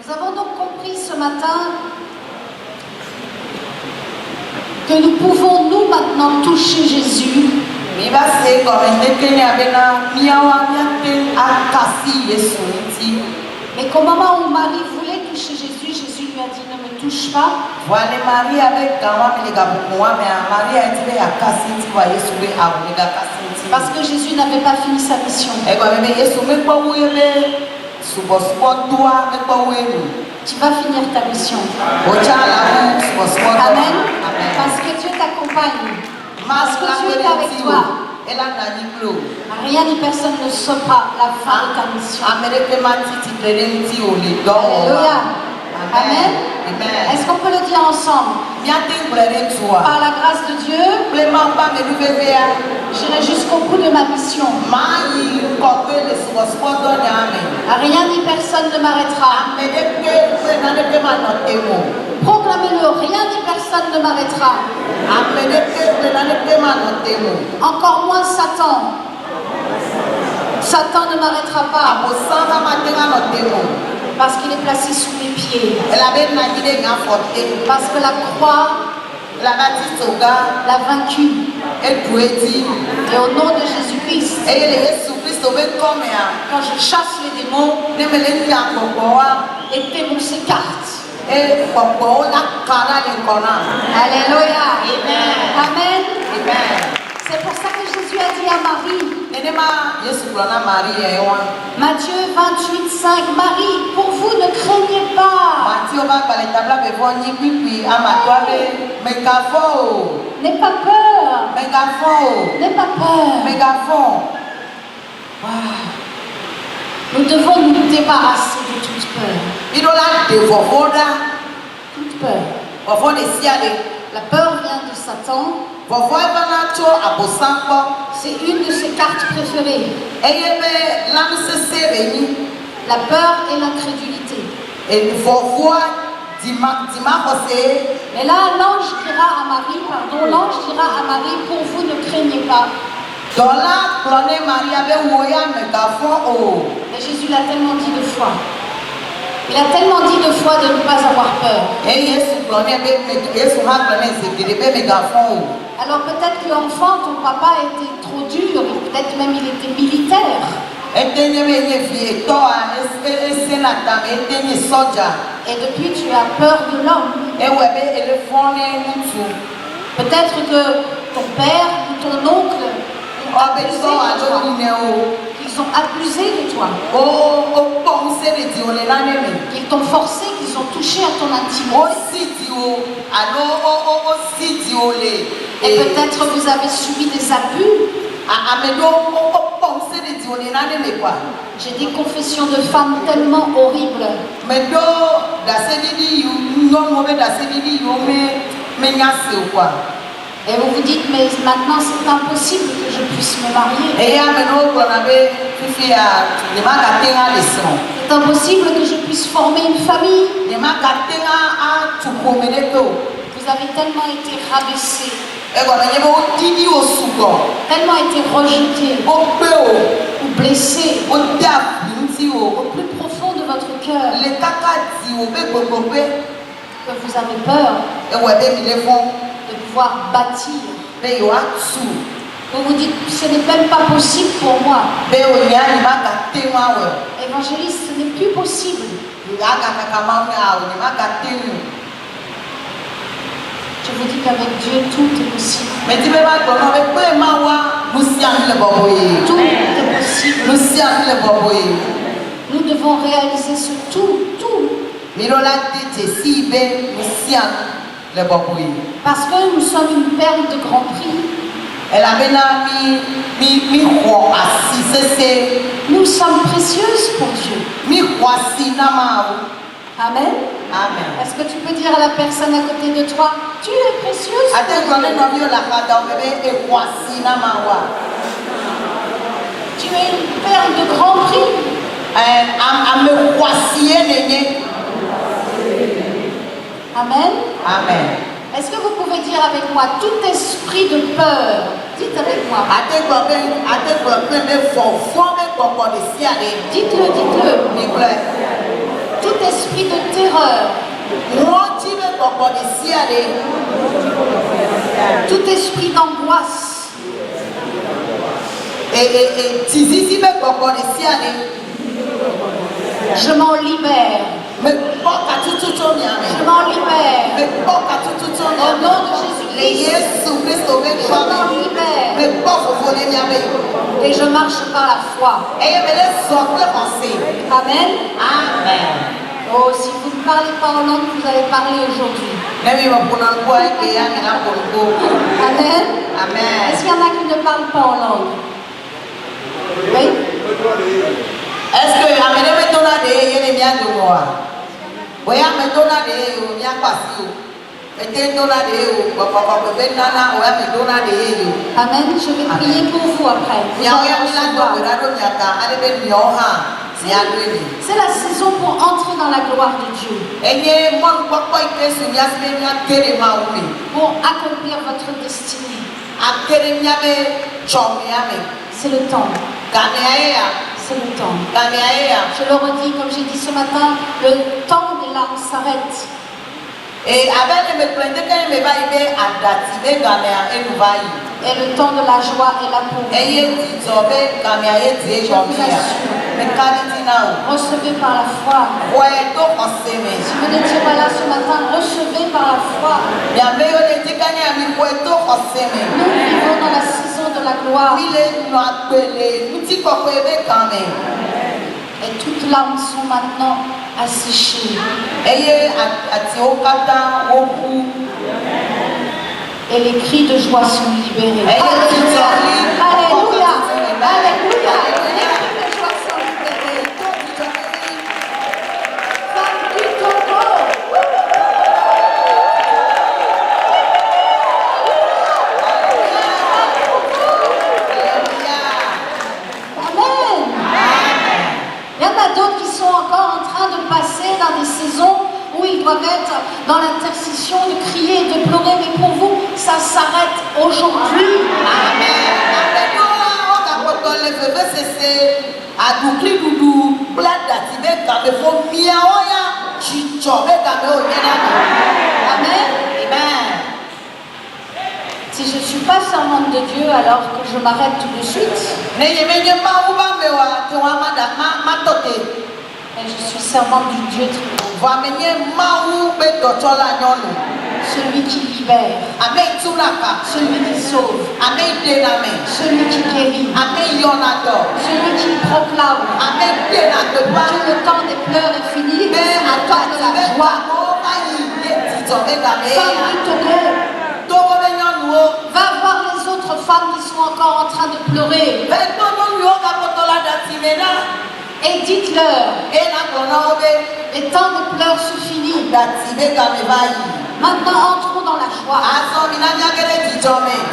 Nous avons donc compris ce matin que nous pouvons nous maintenant toucher Jésus. Mais qu'au moment où Marie voulait toucher Jésus, Jésus lui a dit ne me touche pas. Parce que Jésus n'avait pas fini sa mission. Tu vas finir ta mission. Amen. Parce que Dieu t'accompagne. Parce que Dieu est avec toi. Rien ni personne ne saura la fin de ta mission. Alléluia. Amen. Est-ce qu'on peut le dire ensemble? Par la grâce de Dieu, j'irai jusqu'au bout de ma mission. Rien ni personne ne m'arrêtera. Proclamez-le, rien ni personne ne m'arrêtera. Encore moins Satan. Satan ne m'arrêtera pas. Parce qu'il est placé sous mes pieds. Parce que la croix l'a vaincu. Et au nom de Jésus-Christ, quand je chasse les démons, et démons s'écartent. Alléluia. Amen. C'est pour ça que Jésus a dit à Marie, Matthieu 28:5, Marie, pour vous ne craignez pas. N'aie pas peur. N'aie pas peur. Nous devons nous débarrasser de toute peur. Toute peur. La peur vient de Satan. C'est une de ses cartes préférées. La peur et l'incrédulité. Mais là, l'ange dira à Marie, pour vous ne craignez pas. Mais Jésus l'a tellement dit deux fois. Il a tellement dit deux fois de ne pas avoir peur. Alors peut-être que l'enfant, ton papa était trop dur, peut-être même il était militaire. Et depuis tu as peur de l'homme. Peut-être que ton père ou ton oncle ils ont abusé de toi. Ils t'ont forcé, qu'ils ont touché à ton intimité. Et peut-être vous avez subi des abus. J'ai des confessions de femmes tellement horribles. Et vous vous dites, mais maintenant c'est impossible que je puisse me marier. C'est impossible que je puisse former une famille. Vous avez tellement été rabaissé, tellement été rejeté ou blessé au plus profond de votre cœur que vous avez peur de pouvoir bâtir. Vous vous dites, ce n'est même pas possible pour moi. Évangéliste, ce n'est plus possible. Je vous dis qu'avec Dieu, tout est possible. Tout est possible. Nous devons réaliser ce tout. Parce que nous sommes une perle de grand prix. Nous sommes précieuses pour Dieu. Amen. Est-ce que tu peux dire à la personne à côté de toi, tu es précieuse? Tu es une perle de grand prix. Amen. Est-ce que vous pouvez dire avec moi, tout esprit de peur, dites avec moi. Dites-le. Tout esprit esprit de terreur, tout esprit d'angoisse, je m'en libère. Je m'en libère. Au nom de Jésus-Christ, je m'en libère. Et je marche par la foi. Amen. Amen. Oh, si vous ne parlez pas en langue, vous allez parler aujourd'hui. Amen. Amen. Est-ce qu'il y en a qui ne parlent pas en langue? Oui. Est-ce que amenez maintenant des yéné bien de moi? Oui, maintenant des yéné bien passé. Mettez-nous là des papa bébé nana ou amenez des yéné. Amen. Je vais prier pour vous après. C'est la saison pour entrer dans la gloire de Dieu. Pour accomplir votre destinée. C'est le temps. C'est le temps. Je le redis, comme j'ai dit ce matin, le temps des larmes s'arrête. Et le temps de la joie est là pour vous. Je vous assure. Recevez par la foi. Si vous n'étiez pas là ce matin, recevez par la foi. Nous vivons dans la saison de la gloire. Et toutes larmes sont maintenant asséchées. Et les cris de joie sont libérés. Alléluia. Alléluia. Alléluia. Les cris de joie sont libérés. Femme du Togo. Amen. Il y en a d'autres qui sont encore en train de passer dans des saisons où ils doivent être dans l'intercession, de crier, de pleurer, mais pour vous, ça s'arrête aujourd'hui. Amen. Amen. Si je ne suis pas servante de Dieu, alors que je m'arrête tout de suite. Mais je suis servante du Dieu très haut. Celui qui libère. Celui qui sauve. Celui qui guérit. Celui qui proclame que le temps des pleurs est fini. Le temps de la joie. Femme du Togo, va voir les autres femmes qui sont encore en train de pleurer. Et dites-leur, les temps de pleurs se finissent. Maintenant, entrons dans la joie.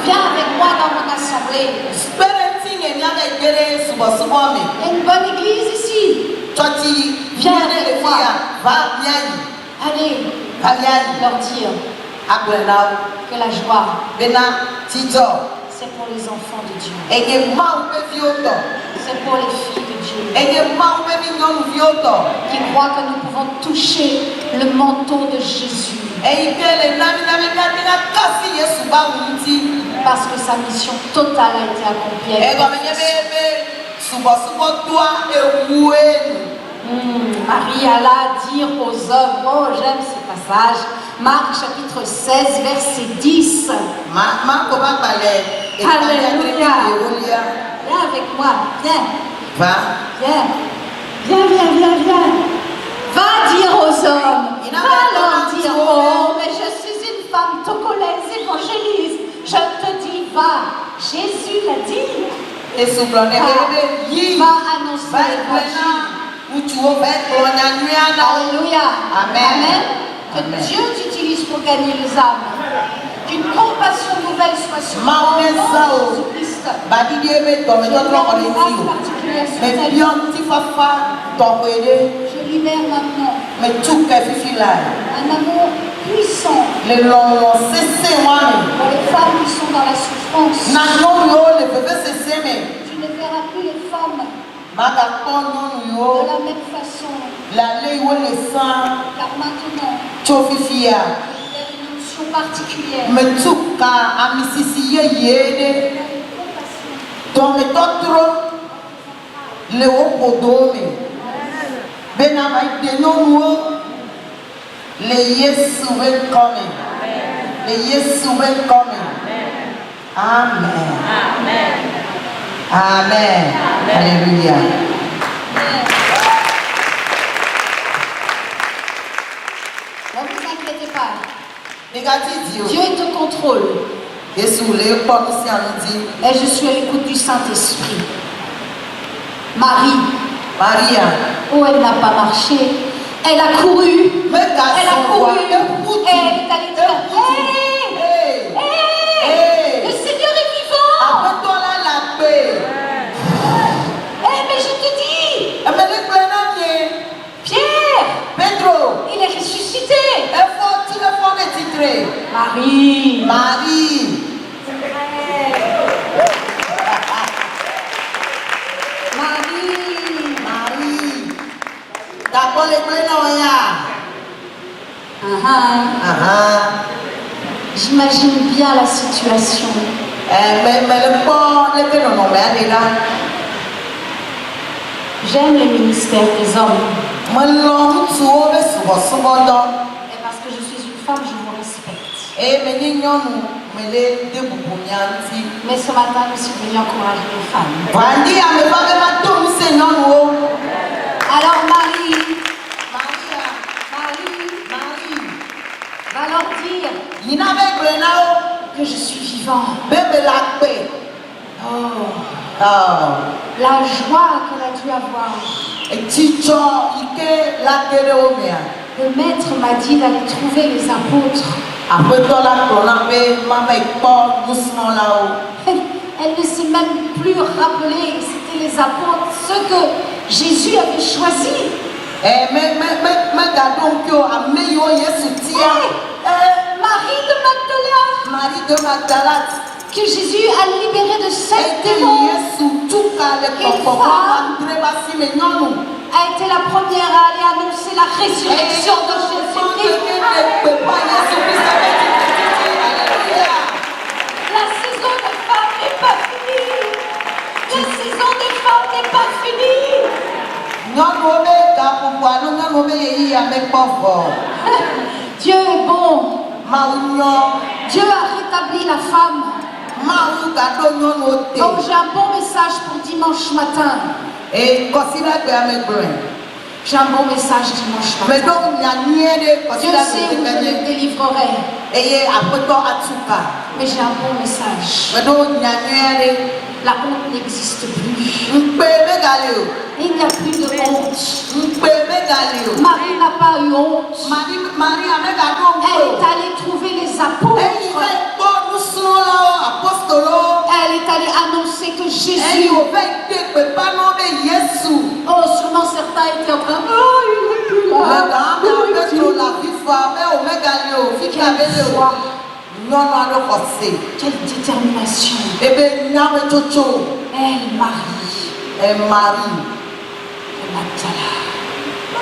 Viens avec moi dans mon assemblée. Il y a une bonne église ici. Viens avec moi. Allez, leur dire que la joie, c'est pour les enfants de Dieu. C'est pour les filles de Dieu. Qui croient que nous pouvons toucher le manteau de Jésus. Parce que sa mission totale a été accomplie. Marie alla dire aux hommes, oh j'aime ce passage, Marc chapitre 16 verset 10. Alléluia. Viens avec moi, viens. Viens. Va dire aux hommes, va leur dire, oh mais je suis une femme togolaise évangéliste. Je te dis, va. Jésus l'a dit. Va annoncer l'évangile. Alléluia. Amen. Que Dieu t'utilise pour gagner les âmes. Qu'une compassion nouvelle soit sur toi au nom de Jésus-Christ. Je libère maintenant un amour puissant pour les femmes qui sont dans la souffrance. Tu ne verras plus les femmes De la même façon, car maintenant, il y a une onction particulière. Amen. Amen. Alléluia. Ne vous inquiétez pas. Dieu Dieu est au contrôle. Et je suis à l'écoute du Saint-Esprit. Maria, où elle n'a pas marché, elle a couru. Elle a couru. Et elle est allée dire, hey, le Seigneur est vivant. Mais je te dis, Pierre, Pedro, il est ressuscité. Marie. J'imagine bien la situation. J'aime le ministère des hommes. Et parce que je suis une femme, je vous respecte. Mais ce matin, je suis venue encourager les femmes. Alors Marie va leur dire que je suis vivant. La joie qu'elle a dû avoir. Le maître m'a dit d'aller trouver les apôtres. Elle ne s'est même plus rappelée que c'était les apôtres, ceux que Jésus avait choisis. Marie de Magdala, que Jésus a libéré de 7 démons. A été la première à aller annoncer la résurrection de Jésus-Christ. La saison des femmes n'est pas finie. La saison des femmes n'est pas finie. Dieu est bon. Dieu a rétabli la femme. Donc j'ai un bon message pour dimanche matin. J'ai un bon message dimanche matin. Dieu sait où je les délivrerai. Mais j'ai un bon message. La honte n'existe plus. Il n'y a plus de honte. Marie n'a pas eu honte. Elle est allée trouver les apôtres. Elle est allée annoncer que Jésus. Oh, sûrement certains étaient en train de... Oh, il est plus là. Quelle foi. Quelle détermination. Elle, Marie.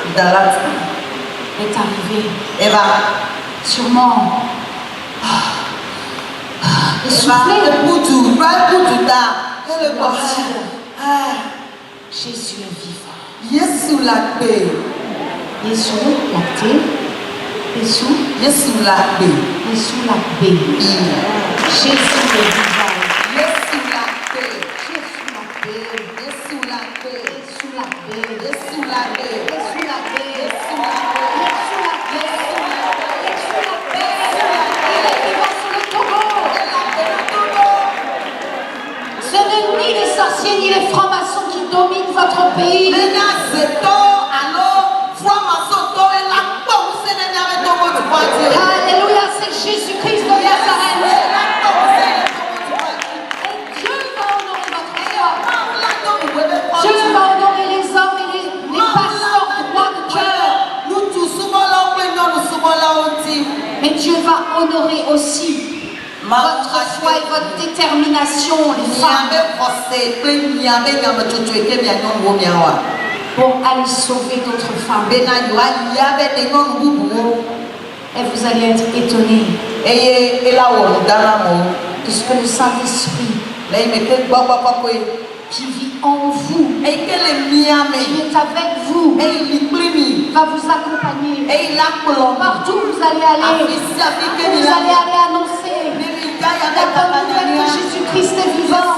Magdala est arrivée. Sûrement. Essoufflée. Jésus est vivant. Jésus lacté. Jésus lacté. Jésus lacté. Jésus lacté. Jésus est vivant. Jésus lacté. Jésus lacté. Jésus lacté. Jésus lacté. Jésus lacté. Jésus lacté. Jésus lacté. Jésus lacté. Il est vivant sur le Togo. Ce n'est ni les sorciers ni les francs-maçons qui dominent votre pays. Alléluia, c'est Jésus-Christ de Nazareth. Et Dieu va honorer votre foi. Dieu va honorer les hommes et les pasteurs droits de cœur. Mais Dieu va honorer aussi votre foi et votre détermination, les femmes, pour aller sauver d'autres femmes. Et vous allez être étonnés de ce que le Saint-Esprit qui vit en vous, qui est avec vous, va vous accompagner partout où vous allez aller. Vous allez aller annoncer la bonne nouvelle que Jésus-Christ est vivant.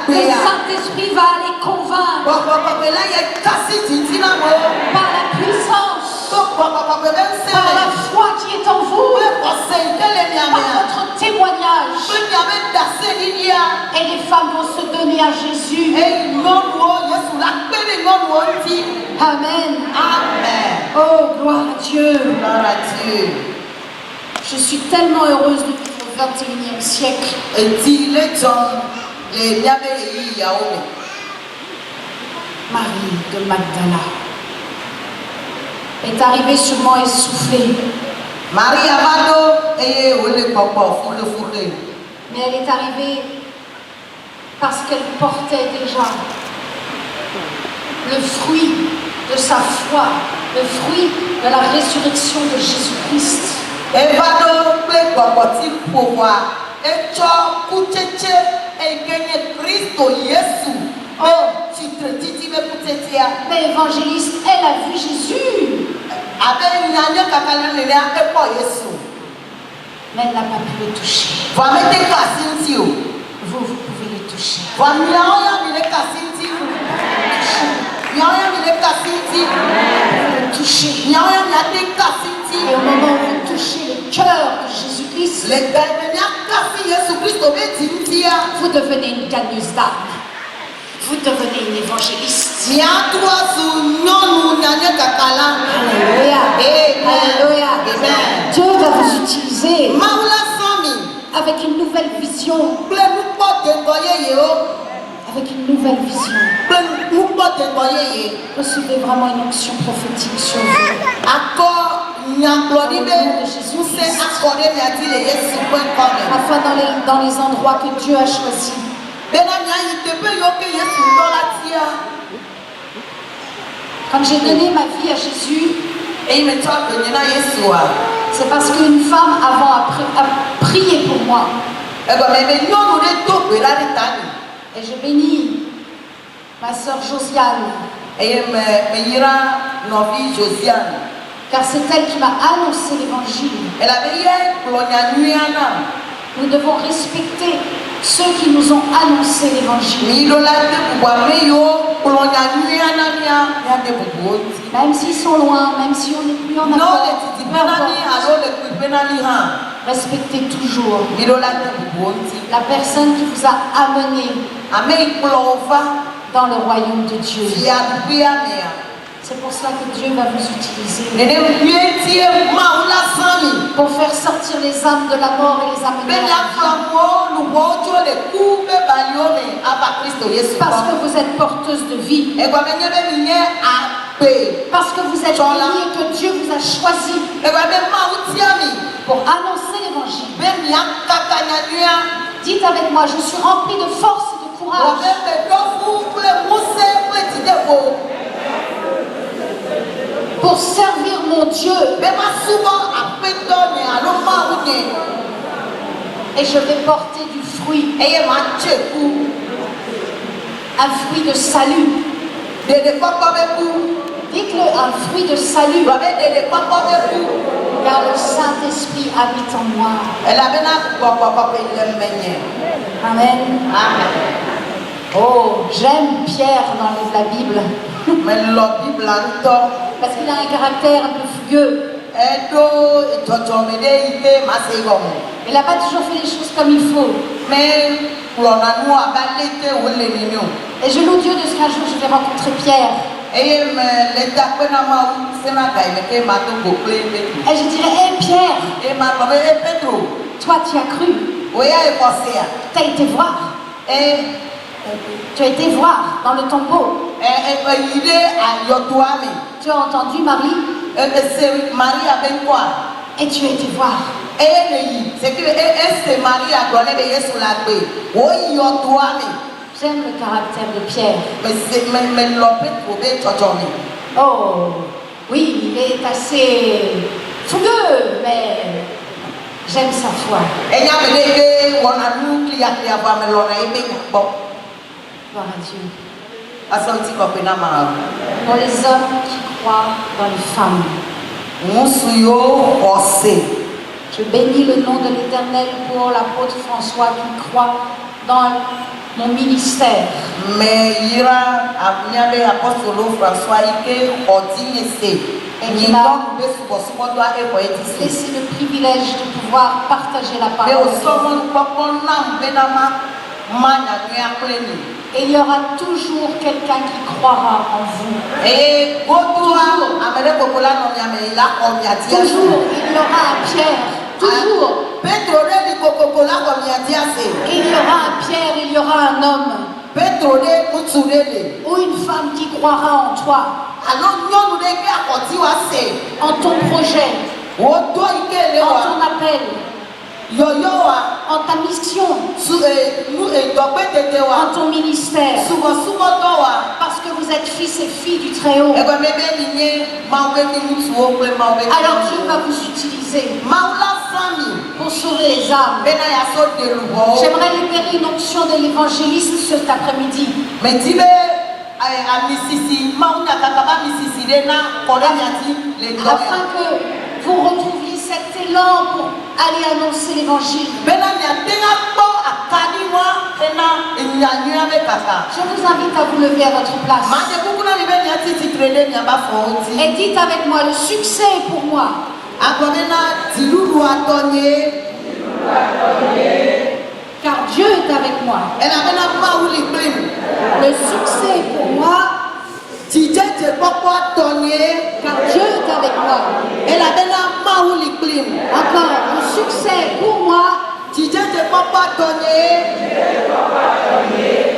Le Saint-Esprit va aller convaincre par la puissance, par la foi qui est en vous, par votre témoignage. Et les femmes vont se donner à Jésus. Amen. Oh, gloire à Dieu. Je suis tellement heureuse de vivre au 21e siècle. Marie de Magdala est arrivée sûrement essoufflée. Mais elle est arrivée parce qu'elle portait déjà le fruit de sa foi, le fruit de la résurrection de Jésus-Christ. Mais l'évangéliste, elle a vu Jésus. Mais elle n'a pas pu le toucher. Vous pouvez le toucher. Et au moment où vous touchez le cœur de Jésus-Christ, vous devenez une gagneuse d'âme. Vous devenez une évangéliste. Alléluia. Alléluia. Dieu va vous utiliser avec une nouvelle vision. Avec une nouvelle vision. Recevez vraiment une onction prophétique sur vous. Afin dans les endroits que Dieu a choisis. Quand j'ai donné ma vie à Jésus, c'est parce qu'une femme avant a prié pour moi. Et je bénis ma sœur Josiane. Car c'est elle qui m'a annoncé l'évangile. Nous devons respecter ceux qui nous ont annoncé l'évangile. Même s'ils sont loin, même si on n'est plus en accord, respectez toujours la personne qui vous a amené dans le royaume de Dieu. C'est pour cela que Dieu va vous utiliser pour faire sortir les âmes de la mort et les amener à la vie. Parce que vous êtes porteuse de vie. Parce que vous êtes bénie et que Dieu vous a choisi pour annoncer l'évangile. Dites avec moi, je suis remplie de force et de courage. Pour servir mon Dieu. Et je vais porter du fruit. Un fruit de salut. Dites-le, un fruit de salut. Car le Saint-Esprit habite en moi. Amen. Oh, j'aime Pierre dans la Bible. Parce qu'il a un caractère un peu fougueux. Il n'a pas toujours fait les choses comme il faut. Et je loue Dieu de ce qu'un jour je vais rencontrer Pierre. Et je dirais, hé Pierre, toi tu as cru. Tu as été voir. Tu as été voir dans le tombeau. Tu as entendu Marie? Et tu as été voir. C'est que elle se marie à donner de sur la paix. Oui, yo toi J'aime le caractère de Pierre. mais l'opé trouvé tchotchomi. Oh, oui, il est assez fougueux, mais j'aime sa foi. Et y a mené que on a nous qui a voir mais l'on a aimé bon. Gloire à Dieu. À son petit copain ma. Pour les hommes qui croient dans les femmes. Mon souillot forcé. Je bénis le nom de l'Éternel pour l'apôtre François qui croit dans mon ministère. Mais il y a l'apôtre François qui ordine et qui m'a laissé le privilège de pouvoir partager la parole. Et il y aura toujours quelqu'un qui croira en vous. Toujours il y aura un Pierre. Toujours. Il y aura un Pierre, il y aura un homme. Ou une femme qui croira en toi. En ton projet. En ton appel. En ta mission. En ton ministère. Parce que vous êtes fils et filles du Très-Haut. Alors Dieu va vous utiliser pour sauver les âmes. J'aimerais libérer une onction de l'évangéliste cet après-midi. Afin que vous retrouviez cet élan pour aller annoncer l'évangile. Je vous invite à vous lever à votre place. Et dites avec moi, le succès est pour moi. Car Dieu est avec moi. Le succès est pour moi. Car Dieu est avec moi. Encore, le succès est pour moi.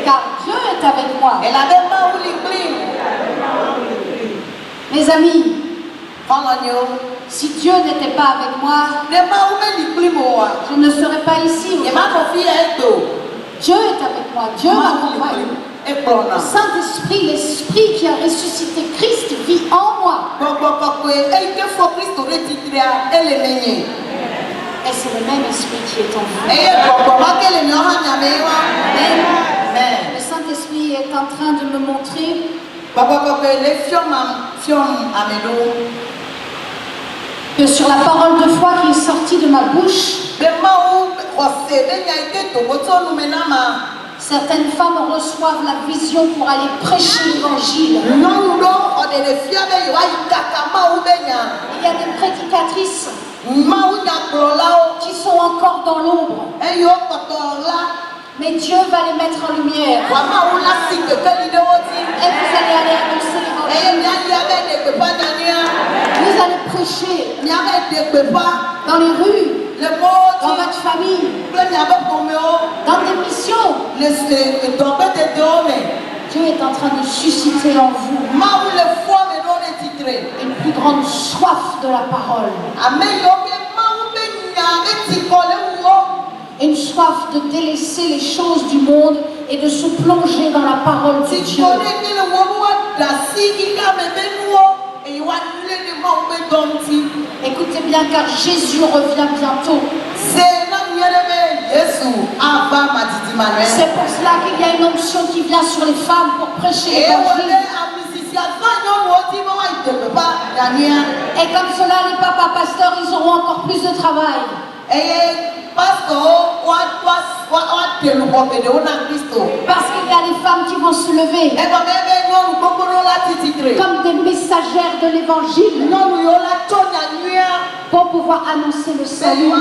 Car Dieu est avec moi. Mes amis, si Dieu n'était pas avec moi, je ne serais pas ici. Dieu est avec moi. Dieu m'accompagne. Le Saint-Esprit, l'Esprit qui a ressuscité Christ vit en moi. Et c'est le même Esprit qui est en vous. Amen. Le Saint-Esprit est en train de me montrer que sur la parole de foi qui est sortie de ma bouche, certaines femmes reçoivent la vision pour aller prêcher l'évangile. Il y a des prédicatrices qui sont encore dans l'ombre. Mais Dieu va les mettre en lumière. Et vous allez aller annoncer l'évangile. Vous allez prêcher dans les rues, dans votre famille, dans des missions. Dieu est en train de susciter en vous une plus grande soif de la parole. Une soif de délaisser les choses du monde et de se plonger dans la parole de Dieu. Écoutez bien, car Jésus revient bientôt. C'est pour cela qu'il y a une onction qui vient sur les femmes pour prêcher l'évangile. Et comme cela, les papas pasteurs, ils auront encore plus de travail. Parce qu'il y a les femmes qui vont se lever comme des messagères de l'évangile pour pouvoir annoncer le salut,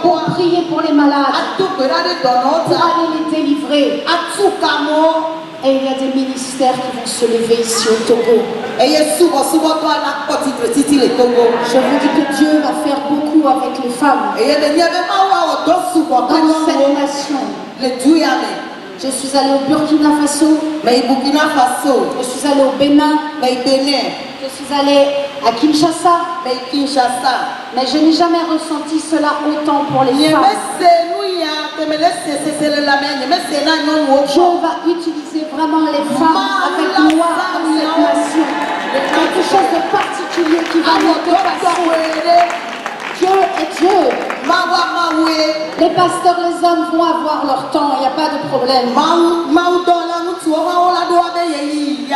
pour prier pour les malades, pour aller les délivrer. Et il y a des ministères qui vont se lever ici au Togo. Je vous dis que Dieu va faire beaucoup avec les femmes dans cette nation. Je suis allée au Burkina Faso. mais Burkina Faso, Je suis allée au Bénin. mais Bénin, Je suis allée à Kinshasa. mais Kinshasa. Mais je n'ai jamais ressenti cela autant pour les Dieu femmes. Dieu va utiliser vraiment les femmes avec moi dans cette nation. Quelque chose de particulier qui va nous dépasser. Dieu est Dieu. Les pasteurs, les hommes vont avoir leur temps, il n'y a pas de problème.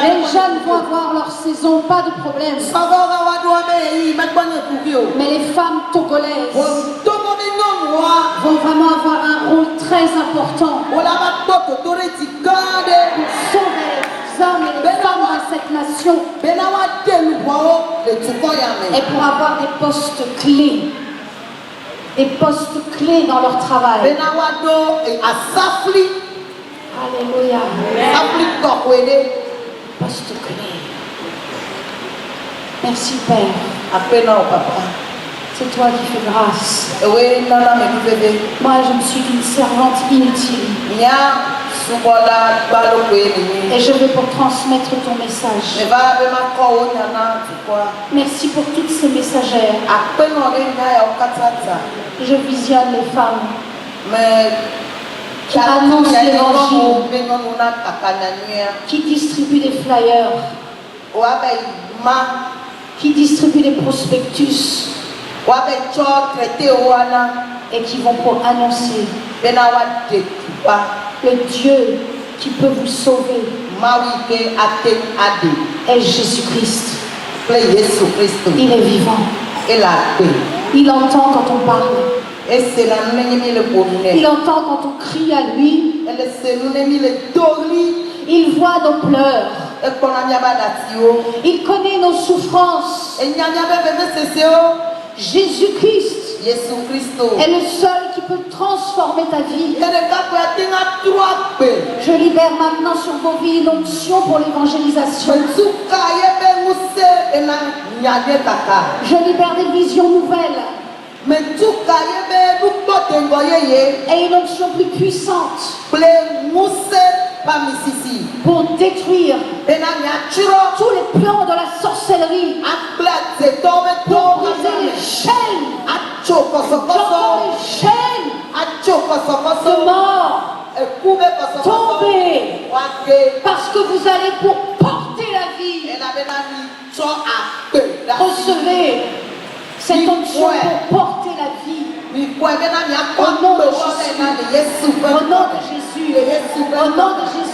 Les jeunes vont avoir leur saison, pas de problème. Mais les femmes togolaises vont vraiment avoir un rôle très important pour sauver les hommes et les femmes dans cette nation et pour avoir des postes clés. Des postes clés dans leur travail. Alléluia. Poste clé. Merci Père. C'est toi qui fais grâce. Moi je me suis une servante inutile. Et je veux pour transmettre ton message. Merci pour toutes ces messagères. Je visionne les femmes qui annoncent l'évangile, qui distribuent des flyers, qui distribuent des prospectus et qui vont pour annoncer le Dieu qui peut vous sauver est Jésus-Christ. Il est vivant. Il entend quand on parle. Il entend quand on crie à lui. Il voit nos pleurs. Il connaît nos souffrances. Jésus-Christ est le seul qui peut transformer ta vie. Je libère maintenant sur vos vies une onction pour l'évangélisation. Je libère des visions nouvelles et une onction plus puissante pour détruire tous les plans de la sorcellerie, pour briser les chaînes. J'entends les chaînes de mort tomber parce que vous allez pour porter la vie. Recevez cette onction pour porter la vie. Au nom de Jésus. Au nom de Jésus. Au nom de Jésus.